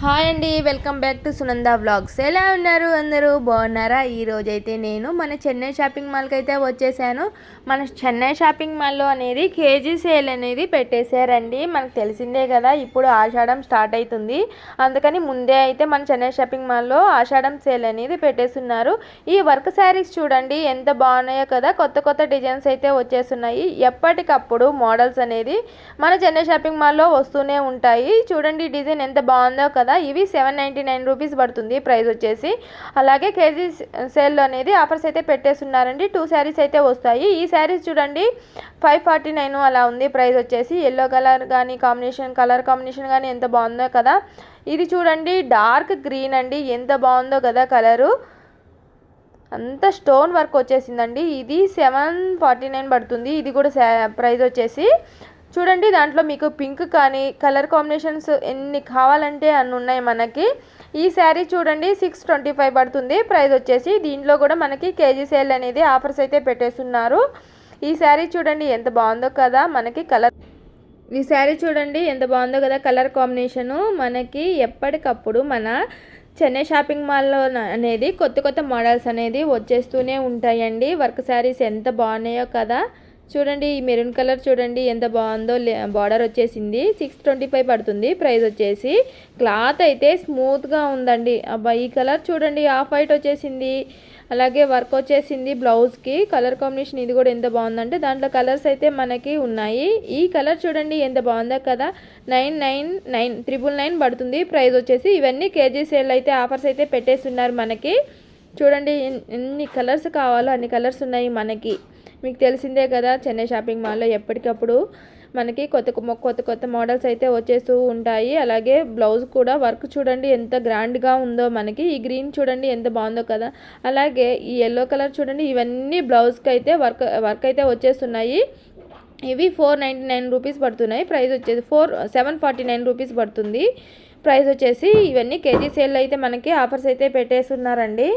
Hi అండి, welcome back to Sunanda vlogs. ఎలా ఉన్నారు? అందరూ బాగున్నారా? ఈరోజైతే నేను మన చెన్నై షాపింగ్ మాల్కి అయితే వచ్చేసాను. మన చెన్నై షాపింగ్ మాల్లో అనేది కేజీ సేల్ అనేది పెట్టేశారండి. మనకు తెలిసిందే కదా, ఇప్పుడు ఆషాఢం స్టార్ట్ అవుతుంది. అందుకని ముందే అయితే మన చెన్నై షాపింగ్ మాల్లో ఆషాఢం సేల్ అనేది పెట్టేస్తున్నారు. ఈ వర్క్ శారీస్ చూడండి ఎంత బాగున్నాయో కదా, కొత్త కొత్త డిజైన్స్ అయితే వచ్చేస్తున్నాయి. ఎప్పటికప్పుడు మోడల్స్ అనేది మన చెన్నై షాపింగ్ మాల్లో వస్తూనే ఉంటాయి. చూడండి డిజైన్ ఎంత బాగుందో కదా. ఇవి 799 రూపీస్ పడుతుంది ప్రైస్ వచ్చేసి. అలాగే కేజీ సేల్ అనేది ఆఫర్స్ అయితే పెట్టేస్తున్నారండి. 2 శారీస్ అయితే వస్తాయి. ఈ శారీస్ చూడండి 549 అలా ఉంది ప్రైస్ వచ్చేసి. ఎల్లో కలర్ కానీ కలర్ కాంబినేషన్ కానీ ఎంత బాగుందో కదా. ఇది చూడండి డార్క్ గ్రీన్ అండి, ఎంత బాగుందో కదా కలరు. అంత స్టోన్ వర్క్ వచ్చేసిందండి. ఇది 749 పడుతుంది. ఇది కూడా ప్రైస్ వచ్చేసి చూడండి. దాంట్లో మీకు పింక్ కానీ కలర్ కాంబినేషన్స్ ఎన్ని కావాలంటే అన్ని ఉన్నాయి మనకి. ఈ శారీ చూడండి 625 పడుతుంది ప్రైస్ వచ్చేసి. దీంట్లో కూడా మనకి కేజీ సేల్ అనేది ఆఫర్స్ అయితే పెట్టేస్తున్నారు. ఈ శారీ చూడండి ఎంత బాగుందో కదా మనకి కలర్. ఈ శారీ చూడండి ఎంత బాగుందో కదా కలర్ కాంబినేషను. మనకి ఎప్పటికప్పుడు మన చెన్నై షాపింగ్ మాల్లో అనేది కొత్త కొత్త మోడల్స్ అనేది వచ్చేస్తూనే ఉంటాయండి. వర్క్ శారీస్ ఎంత బాగున్నాయో కదా. చూడండి ఈ మెరూన్ కలర్ చూడండి ఎంత బాగుందో. బార్డర్ వచ్చేసింది 625 పడుతుంది ప్రైస్ వచ్చేసి. క్లాత్ అయితే స్మూత్గా ఉందండి. అబ్బా ఈ కలర్ చూడండి ఆఫ్ వైట్ వచ్చేసింది. అలాగే వర్క్ వచ్చేసింది బ్లౌజ్కి. కలర్ కాంబినేషన్ ఇది కూడా ఎంత బాగుందంటే దాంట్లో కలర్స్ అయితే మనకి ఉన్నాయి. ఈ కలర్ చూడండి ఎంత బాగుందో కదా. 999 పడుతుంది ప్రైస్ వచ్చేసి. ఇవన్నీ కేజీ సేల్ అయితే ఆఫర్స్ అయితే పెట్టేస్తున్నారు మనకి. చూడండి ఎన్ని కలర్స్ కావాలో అన్ని కలర్స్ ఉన్నాయి మనకి. మీకు తెలిసిందే కదా, చెన్నై షాపింగ్ మాల్లో ఎప్పటికప్పుడు మనకి కొత్త కొత్త మోడల్స్ అయితే వచ్చేస్తూ ఉంటాయి. అలాగే బ్లౌజ్ కూడా వర్క్ చూడండి ఎంత గ్రాండ్గా ఉందో మనకి. ఈ గ్రీన్ చూడండి ఎంత బాగుందో కదా. అలాగే ఈ ఎల్లో కలర్ చూడండి. ఇవన్నీ బ్లౌజ్కి అయితే వర్క్ అయితే వచ్చేస్తున్నాయి. ఇవి 499 రూపీస్ పడుతున్నాయి ప్రైస్ వచ్చేసి. 749 రూపీస్ పడుతుంది ప్రైస్ వచ్చేసి. ఇవన్నీ కేజీ సేల్ అయితే మనకి ఆఫర్స్ అయితే పెట్టేస్తున్నారండి.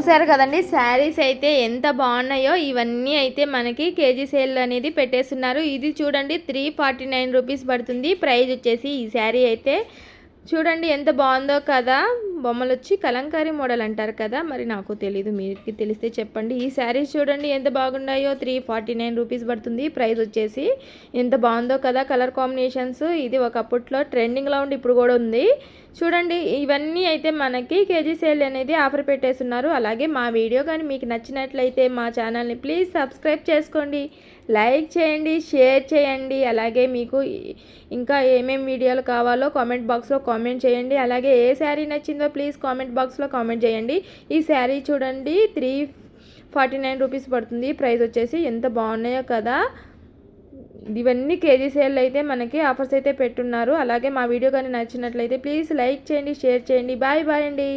చూసారు కదండి శారీస్ అయితే ఎంత బాగున్నాయో. ఇవన్నీ అయితే మనకి కేజీ సేల్ అనేది పెట్టేస్తున్నారు. ఇది చూడండి 349 రూపీస్ పడుతుంది ప్రైస్ వచ్చేసి. ఈ శారీ అయితే చూడండి ఎంత బాగుందో కదా. బొమ్మలు వచ్చి కలంకారీ మోడల్ అంటారు కదా, మరి నాకు తెలీదు, మీకు తెలిస్తే చెప్పండి. ఈ శారీస్ చూడండి ఎంత బాగున్నాయో. 349 రూపీస్ పడుతుంది ప్రైస్ వచ్చేసి. ఎంత బాగుందో కదా కలర్ కాంబినేషన్స్. ఇది ఒకప్పట్లో ట్రెండింగ్లో ఉండి ఇప్పుడు కూడా ఉంది చూడండి. ఇవన్నీ అయితే మనకి కేజీ సేల్ అనేది ఆఫర్ పెట్టేస్తున్నారు. అలాగే మా వీడియో కానీ మీకు నచ్చినట్లయితే మా ఛానల్ని ప్లీజ్ సబ్స్క్రైబ్ చేసుకోండి, లైక్ చేయండి, షేర్ చేయండి. అలాగే మీకు ఇంకా ఏమేమి వీడియోలు కావాలో కామెంట్ బాక్స్లో కామెంట్ చేయండి. అలాగే ఏ శారీ నచ్చిందో ప్లీజ్ కామెంట్ బాక్స్లో కామెంట్ చేయండి. ఈ శారీ చూడండి 349 రూపీస్ పడుతుంది ప్రైస్ వచ్చేసి. ఎంత బాగున్నాయో కదా. ఇవన్నీ కేజీ సేల్ అయితే మనకి ఆఫర్స్ అయితే పెట్టున్నారు. అలాగే మా వీడియో కానీ నచ్చినట్లయితే ప్లీజ్ లైక్ చేయండి, షేర్ చేయండి. బాయ్ బాయ్ అండి.